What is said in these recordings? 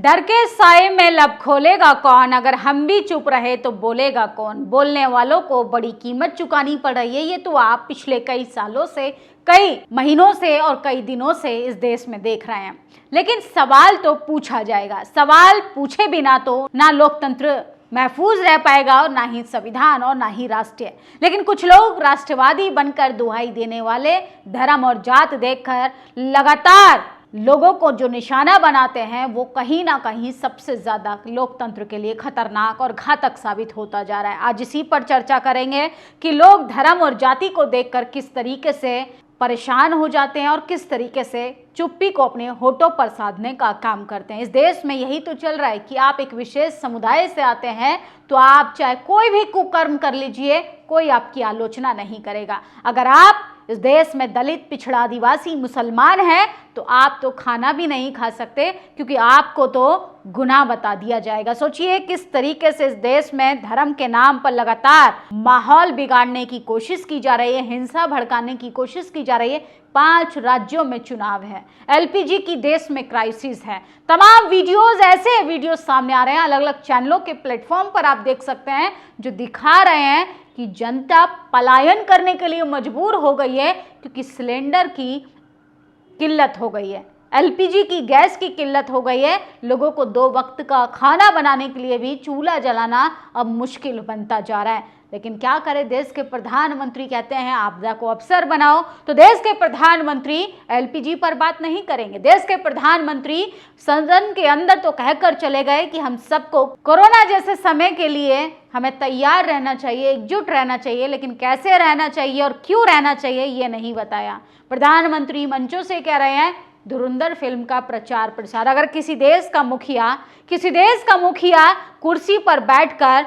डर के साए में लब खोलेगा कौन, अगर हम भी चुप रहे तो बोलेगा कौन। बोलने वालों को बड़ी कीमत चुकानी पड़ रही है। ये तो आप पिछले कई सालों से, कई महीनों से और कई दिनों से इस देश में देख रहे हैं। लेकिन सवाल तो पूछा जाएगा। सवाल पूछे बिना तो ना लोकतंत्र महफूज रह पाएगा और ना ही संविधान और ना ही राष्ट्रीय। लेकिन कुछ लोग राष्ट्रवादी बनकर दुहाई देने वाले धर्म और जात देखकर लगातार लोगों को जो निशाना बनाते हैं वो कहीं ना कहीं सबसे ज्यादा लोकतंत्र के लिए खतरनाक और घातक साबित होता जा रहा है। आज इसी पर चर्चा करेंगे कि लोग धर्म और जाति को देखकर किस तरीके से परेशान हो जाते हैं और किस तरीके से चुप्पी को अपने होठों पर साधने का काम करते हैं। इस देश में यही तो चल रहा है कि आप एक विशेष समुदाय से आते हैं तो आप चाहे कोई भी कुकर्म कर लीजिए, कोई आपकी आलोचना नहीं करेगा। अगर आप इस देश में दलित, पिछड़ा, आदिवासी, मुसलमान हैं तो आप तो खाना भी नहीं खा सकते, क्योंकि आपको तो गुनाह बता दिया जाएगा। सोचिए किस तरीके से इस देश में धर्म के नाम पर लगातार माहौल बिगाड़ने की कोशिश की जा रही है, हिंसा भड़काने की कोशिश की जा रही है। 5 राज्यों में चुनाव है, एलपीजी की देश में क्राइसिस है। तमाम वीडियोस, ऐसे वीडियोस सामने आ रहे हैं, अलग अलग चैनलों के प्लेटफॉर्म पर आप देख सकते हैं, जो दिखा रहे हैं कि जनता पलायन करने के लिए मजबूर हो गई है, क्योंकि सिलेंडर की किल्लत हो गई है, एलपीजी की गैस की किल्लत हो गई है। लोगों को 2 वक्त का खाना बनाने के लिए भी चूल्हा जलाना अब मुश्किल बनता जा रहा है। लेकिन क्या करें, देश के प्रधानमंत्री कहते हैं आपदा को अवसर बनाओ, तो देश के प्रधानमंत्री एलपीजी पर बात नहीं करेंगे। देश के प्रधानमंत्री सदन के अंदर तो कहकर चले गए कि हम सबको कोरोना जैसे समय के लिए हमें तैयार रहना चाहिए, एकजुट रहना चाहिए, लेकिन कैसे रहना चाहिए और क्यों रहना चाहिए ये नहीं बताया। प्रधानमंत्री मंचों से कह रहे हैं धुरंधर फिल्म का प्रचार प्रसार। अगर किसी देश का मुखिया कुर्सी पर बैठकर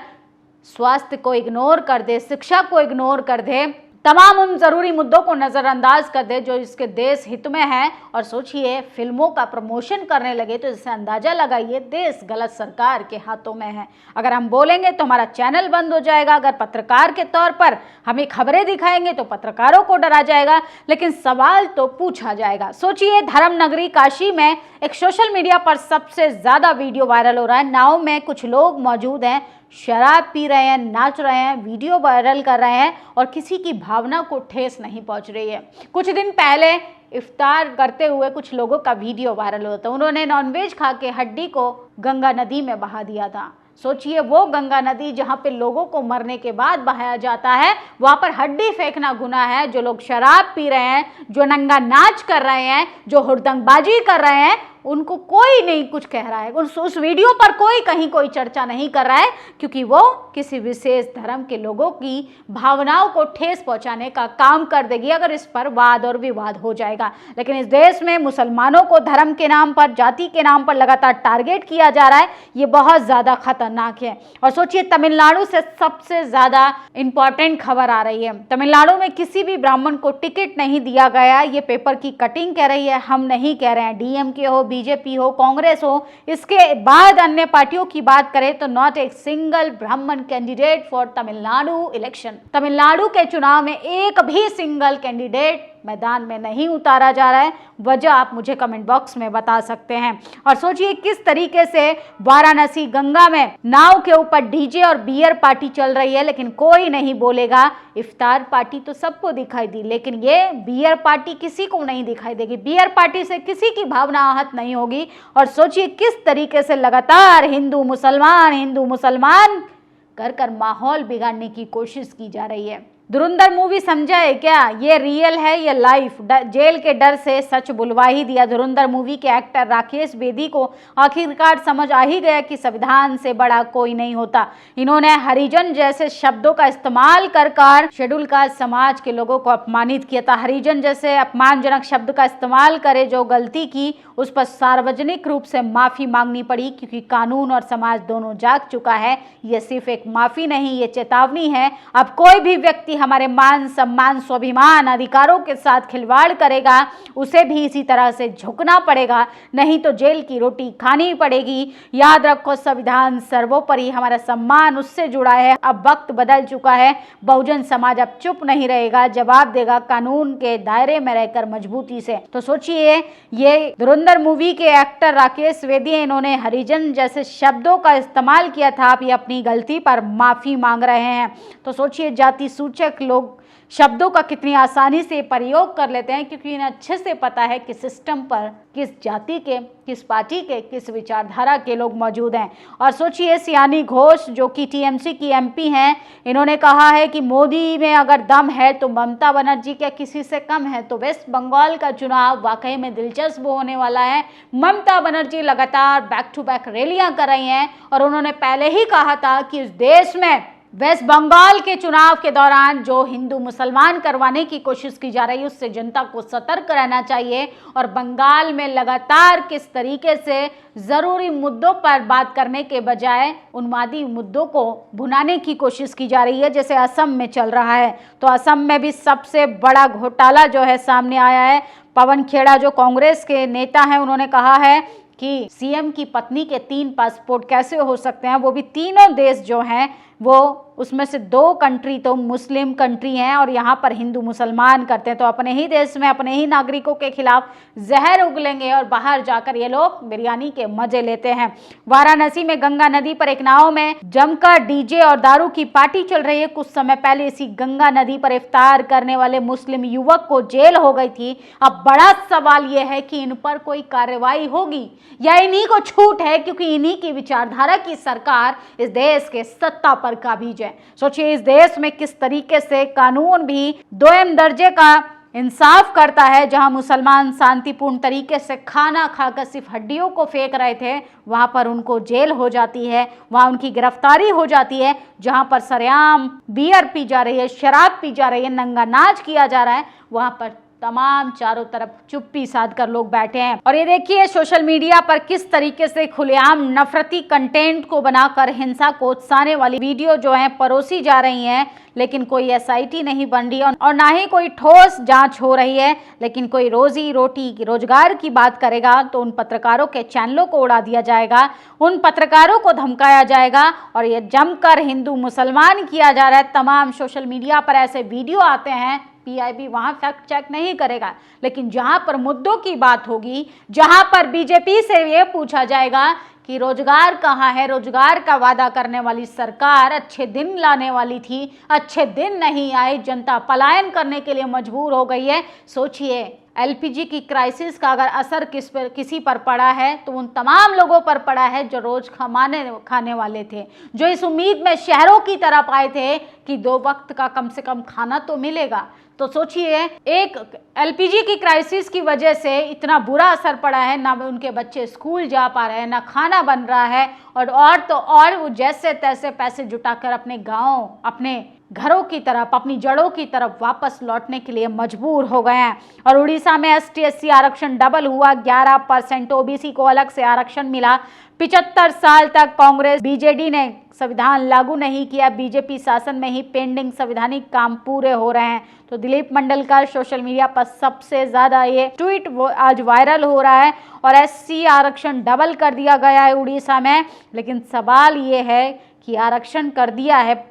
स्वास्थ्य को इग्नोर कर दे, शिक्षा को इग्नोर कर दे, तमाम उन जरूरी मुद्दों को नजरअंदाज कर दे जो इसके देश हित में है, और सोचिए फिल्मों का प्रमोशन करने लगे, तो इससे अंदाजा लगाइए देश गलत सरकार के हाथों में है। अगर हम बोलेंगे तो हमारा चैनल बंद हो जाएगा, अगर पत्रकार के तौर पर हमें खबरें दिखाएंगे तो पत्रकारों को डरा जाएगा, लेकिन सवाल तो पूछा जाएगा। सोचिए धर्म नगरी काशी में एक सोशल मीडिया पर सबसे ज्यादा वीडियो वायरल हो रहा है। नाव में कुछ लोग मौजूद हैं, शराब पी रहे हैं, नाच रहे हैं, वीडियो वायरल कर रहे हैं और किसी की भावना को ठेस नहीं पहुंच रही है। कुछ दिन पहले इफ्तार करते हुए कुछ लोगों का वीडियो वायरल होता है। उन्होंने नॉनवेज खा के हड्डी को गंगा नदी में बहा दिया था। सोचिए वो गंगा नदी जहां पे लोगों को मरने के बाद बहाया जाता है, वहां पर हड्डी फेंकना गुनाह है। जो लोग शराब पी रहे हैं, जो नंगा नाच कर रहे हैं, जो हुड़दंगबाजी कर रहे हैं, उनको कोई नहीं कुछ कह रहा है। उस वीडियो पर कोई चर्चा नहीं कर रहा है, क्योंकि वो किसी विशेष धर्म के लोगों की भावनाओं को ठेस पहुंचाने का काम कर देगी अगर इस पर वाद और विवाद हो जाएगा। लेकिन इस देश में मुसलमानों को धर्म के नाम पर, जाति के नाम पर लगातार टारगेट किया जा रहा है। ये बहुत ज्यादा खतरनाक है। और सोचिए तमिलनाडु से सबसे ज्यादा इंपॉर्टेंट खबर आ रही है। तमिलनाडु में किसी भी ब्राह्मण को टिकट नहीं दिया गया। ये पेपर की कटिंग कह रही है, हम नहीं कह रहे हैं। डीएमके हो, बीजेपी हो, कांग्रेस हो, इसके बाद अन्य पार्टियों की बात करें तो नॉट ए सिंगल ब्राह्मण candidate for Tamil Nadu election. Tamil Nadu के चुनाव में एक भी सिंगल कैंडिडेट मैदान में नहीं उतारा जा रहा है। वजह आप मुझे कमेंट बॉक्स में बता सकते हैं। और सोचिए किस तरीके से वाराणसी गंगा में नाव के ऊपर डीजे और बियर पार्टी चल रही है, लेकिन कोई नहीं बोलेगा। इफ्तार पार्टी तो सबको दिखाई दी, लेकिन ये बियर पार्टी किसी को नहीं दिखाई देगी। बियर पार्टी से किसी की भावना आहत नहीं होगी। और सोचिए किस तरीके से लगातार हिंदू मुसलमान कर माहौल बिगाड़ने की कोशिश की जा रही है। धुरंधर मूवी समझा है क्या? ये रियल है, ये लाइफ। जेल के डर से सच बुलवा ही दिया। धुरंधर मूवी के एक्टर राकेश बेदी को आखिरकार समझ आ ही गया कि संविधान से बड़ा कोई नहीं होता। इन्होंने हरिजन जैसे शब्दों का इस्तेमाल कर शेड्यूल कास्ट समाज के लोगों को अपमानित किया था। हरिजन जैसे अपमानजनक शब्द का इस्तेमाल करे, जो गलती की उस पर सार्वजनिक रूप से माफी मांगनी पड़ी, क्योंकि कानून और समाज दोनों जाग चुका है। ये सिर्फ एक माफी नहीं, ये चेतावनी है। अब कोई भी व्यक्ति व्यक्ति हमारे मान सम्मान स्वाभिमान अधिकारों के साथ खिलवाड़ करेगा उसे भी इसी तरह से झुकना पड़ेगा, नहीं तो जेल की रोटी खानी पड़ेगी। याद रखो, संविधान सर्वोपरि, हमारा सम्मान उससे जुड़ा है। अब वक्त बदल चुका है, बहुजन समाज अब चुप नहीं रहेगा, जवाब देगा कानून के दायरे में रहकर मजबूती से। तो सोचिए, ये धुरंधर मूवी के एक्टर राकेश वेदी, इन्होंने हरिजन जैसे शब्दों का इस्तेमाल किया था, आप ये अपनी गलती पर माफी मांग रहे हैं। तो सोचिए, जाति सूचक लोग शब्दों का कितनी आसानी से प्रयोग कर लेते हैं, क्योंकि इन्हें अच्छे से पता है कि सिस्टम पर किस जाति के, किस पार्टी के, किस विचारधारा के लोग मौजूद हैं। और सोचिए, सियानी घोष जो कि टीएमसी की एमपी हैं, इन्होंने कहा है कि मोदी में अगर दम है तो ममता बनर्जी क्या किसी से कम है। तो वेस्ट बंगाल का चुनाव वाकई में दिलचस्प होने वाला है। ममता बनर्जी लगातार बैक टू बैक रैलियां कर रही हैं और उन्होंने पहले ही कहा था कि इस देश में वेस्ट बंगाल के चुनाव के दौरान जो हिंदू मुसलमान करवाने की कोशिश की जा रही है उससे जनता को सतर्क रहना चाहिए। और बंगाल में लगातार किस तरीके से ज़रूरी मुद्दों पर बात करने के बजाय उन्मादी मुद्दों को भुनाने की कोशिश की जा रही है, जैसे असम में चल रहा है। तो असम में भी सबसे बड़ा घोटाला जो है सामने आया है। पवन खेड़ा जो कांग्रेस के नेता हैं, उन्होंने कहा है कि सीएम की पत्नी के 3 पासपोर्ट कैसे हो सकते हैं, वो भी तीनों देश जो हैं वो उसमें से 2 कंट्री तो मुस्लिम कंट्री हैं और यहाँ पर हिंदू मुसलमान करते हैं। तो अपने ही देश में अपने ही नागरिकों के खिलाफ जहर उगलेंगे और बाहर जाकर ये लोग बिरयानी के मजे लेते हैं। वाराणसी में गंगा नदी पर एक नाव में जमकर डीजे और दारू की पार्टी चल रही है। कुछ समय पहले इसी गंगा नदी पर इफ्तार करने वाले मुस्लिम युवक को जेल हो गई थी। अब बड़ा सवाल यह है कि इन पर कोई कार्रवाई होगी या इन्हीं को छूट है, क्योंकि इन्हीं की विचारधारा की सरकार इस देश के सत्ता पर काबिज है। सोचिए, इस देश में किस तरीके से कानून भी दोयम दर्जे का इंसाफ करता है। जहां मुसलमान शांतिपूर्ण तरीके से खाना खाकर सिर्फ हड्डियों को फेंक रहे थे, वहां पर उनको जेल हो जाती है, वहां उनकी गिरफ्तारी हो जाती है। जहां पर सरेआम बियर पी जा रही है, शराब पी जा रही है, नंगा नाच किया जा रहा है, वहां पर तमाम चारों तरफ चुप्पी साध कर लोग बैठे हैं। और ये देखिए, सोशल मीडिया पर किस तरीके से खुलेआम नफरती कंटेंट को बनाकर हिंसा को उकसाने वाली वीडियो जो है परोसी जा रही हैं, लेकिन कोई एसआईटी नहीं बन रही और ना ही कोई ठोस जांच हो रही है। लेकिन कोई रोजी रोटी रोजगार की बात करेगा तो उन पत्रकारों के चैनलों को उड़ा दिया जाएगा, उन पत्रकारों को धमकाया जाएगा और ये जमकर हिंदू मुसलमान किया जा रहा है। तमाम सोशल मीडिया पर ऐसे वीडियो आते हैं, पीआईबी वहां फैक्ट चेक नहीं करेगा, लेकिन जहां पर मुद्दों की बात होगी, जहां पर बीजेपी से ये पूछा जाएगा कि रोजगार कहाँ है, रोजगार का वादा करने वाली सरकार अच्छे दिन लाने वाली थी, अच्छे दिन नहीं आए, जनता पलायन करने के लिए मजबूर हो गई है। सोचिए, एलपीजी की क्राइसिस का अगर असर किसी पर पड़ा है तो उन तमाम लोगों पर पड़ा है जो रोज खाने वाले थे, जो इस उम्मीद में शहरों की तरफ आए थे कि 2 वक्त का कम से कम खाना तो मिलेगा। तो सोचिए, एक एलपीजी की क्राइसिस की वजह से इतना बुरा असर पड़ा है, ना उनके बच्चे स्कूल जा पा रहे हैं, ना खाना बन रहा है और तो और वो जैसे तैसे पैसे जुटाकर अपने गांव, अपने घरों की तरफ, अपनी जड़ों की तरफ वापस लौटने के लिए मजबूर हो गए हैं। और उड़ीसा में ST/SC आरक्षण डबल हुआ, 11% ओबीसी को अलग से आरक्षण मिला। 75 साल तक कांग्रेस बीजेडी ने संविधान लागू नहीं किया, बीजेपी शासन में ही पेंडिंग संवैधानिक काम पूरे हो रहे हैं। तो दिलीप मंडल का सोशल मीडिया पर सबसे ज्यादा ये ट्वीट आज वायरल हो रहा है और SC आरक्षण डबल कर दिया गया है उड़ीसा में। लेकिन सवाल ये है कि आरक्षण कर दिया है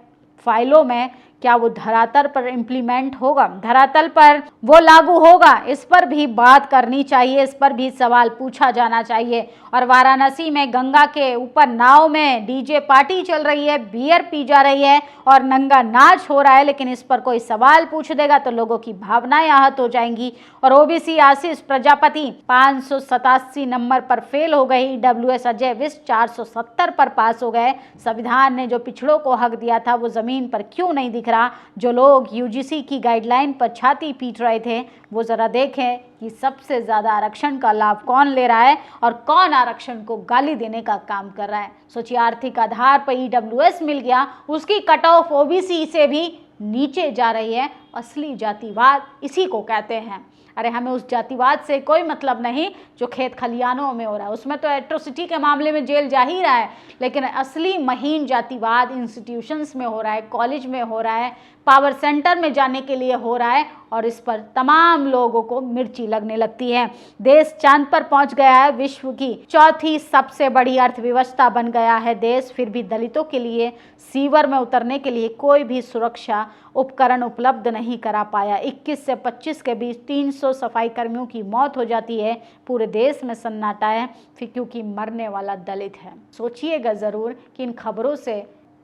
फाइलों में, क्या वो धरातल पर इम्प्लीमेंट होगा, धरातल पर वो लागू होगा? इस पर भी बात करनी चाहिए, इस पर भी सवाल पूछा जाना चाहिए। और वाराणसी में गंगा के ऊपर नाव में डीजे पार्टी चल रही है, बियर पी जा रही है और नंगा नाच हो रहा है, लेकिन इस पर कोई सवाल पूछ देगा तो लोगों की भावनाएं आहत हो जाएंगी। और ओबीसी आशीष प्रजापति 587 नंबर पर फेल हो गई, EWS अजय विष्ट 470 पर पास हो गए। संविधान ने जो पिछड़ों को हक दिया था वो जमीन पर क्यों नहीं दिख रहा? जो लोग यूजीसी की गाइडलाइन पर छाती पीट रहे थे वो जरा देखें कि सबसे ज्यादा आरक्षण का लाभ कौन ले रहा है और कौन आरक्षण को गाली देने का काम कर रहा है। सोचिए, आर्थिक आधार पर EWS मिल गया, उसकी कट ऑफ ओबीसी से भी नीचे जा रही है। असली जातिवाद इसी को कहते हैं। अरे हमें उस जातिवाद से कोई मतलब नहीं जो खेत खलियानों में हो रहा है, उसमें तो एट्रोसिटी के मामले में जेल जा ही रहा है, लेकिन असली महीन जातिवाद इंस्टीट्यूशंस में हो रहा है, कॉलेज में हो रहा है, पावर सेंटर में जाने के लिए हो रहा है, और इस पर तमाम लोगों को मिर्ची लगने लगती है। देश चांद पर पहुंच गया है, विश्व की चौथी सबसे बड़ी अर्थव्यवस्था बन गया है देश, फिर भी दलितों के लिए सीवर में उतरने के लिए कोई भी सुरक्षा उपकरण उपलब्ध नहीं करा पाया। 21 से 25 के बीच 300 सफाई कर्मियों की मौत हो जाती है, पूरे देश में सन्नाटा है, फिर क्योंकि मरने वाला दलित है। सोचिएगा ज़रूर कि इन खबरों से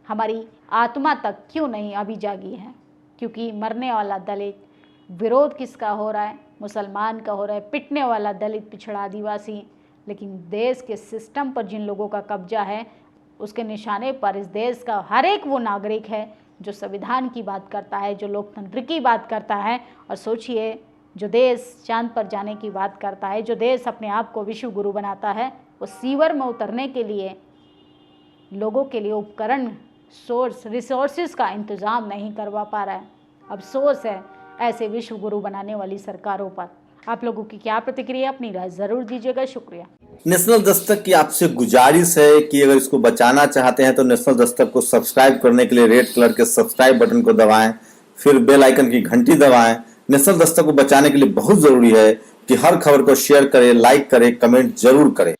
हमारी आत्मा तक क्यों नहीं अभी जागी है, क्योंकि मरने वाला दलित, विरोध किसका हो रहा है? मुसलमान का हो रहा है, पिटने वाला दलित, पिछड़ा, आदिवासी। लेकिन देश के सिस्टम पर जिन लोगों का कब्जा है, उसके निशाने पर इस देश का हर एक वो नागरिक है जो संविधान की बात करता है, जो लोकतंत्र की बात करता है। और सोचिए, जो देश चांद पर जाने की बात करता है, जो देश अपने आप को विश्व गुरु बनाता है, वो सीवर में उतरने के लिए लोगों के लिए उपकरण, सोर्स, रिसोर्सेज का इंतज़ाम नहीं करवा पा रहा है। अफसोस है ऐसे विश्व गुरु बनाने वाली सरकारों पर। आप लोगों की क्या प्रतिक्रिया, अपनी राय ज़रूर दीजिएगा। शुक्रिया। नेशनल दस्तक की आपसे गुजारिश है कि अगर इसको बचाना चाहते हैं तो नेशनल दस्तक को सब्सक्राइब करने के लिए रेड कलर के सब्सक्राइब बटन को दबाएं, फिर बेल आइकन की घंटी दबाएं। नेशनल दस्तक को बचाने के लिए बहुत जरूरी है कि हर खबर को शेयर करें, लाइक करें, कमेंट जरूर करें।